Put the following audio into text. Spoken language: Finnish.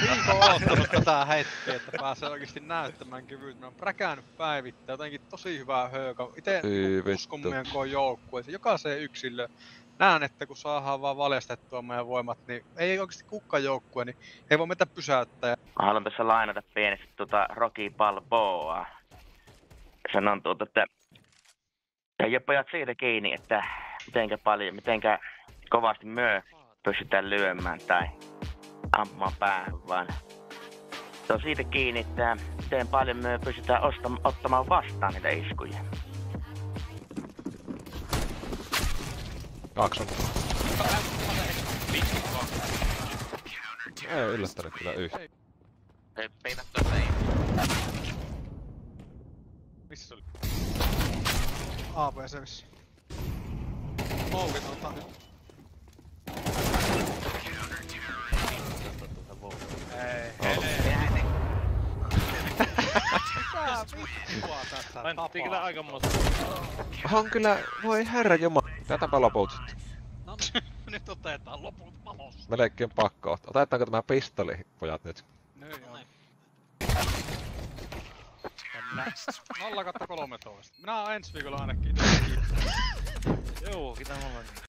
viikon oottanut tätä hetkeä, että pääsee oikeesti näyttämään kyvyt. Mä oon präkännyt päivittäin, jotenkin tosi hyvää hööka. Ite uskon meidän joukkueeseen, jokaiseen yksilöön. Näen, että kun saadaan vaan valjastettua meidän voimat, niin ei oikeesti kukaan joukkue, niin ei voi meitä pysäyttää. Mä haluan tässä lainata pienesti Rocky Balboa. Sanon että ja pojat siitä kiinni, että mitenkä kovasti myö pystytään lyömään tai ampumaan päähän, vaan se on siitä kiinni, että miten paljon myö pystytään ottamaan vastaan niitä iskuja. Kakson. Ei yllättänyt kyllä yhtä. Ei peinat tuossa ei. Missä se oli? APC vissiin. Moukit ottaa nyt. Ei. Mitä vittua tässä Painettiin kyllä aikamoista. On kyllä, voi herra jumala. Tätäpä loput sitten. No nyt otetaan loput valossa. Melkein pakko ottaa. Otetaanko tämä pistoli, pojat nyt? Nyt joo. 0/13. Minä oon ensi viikolla ainakin. Joo, mitä mä olen.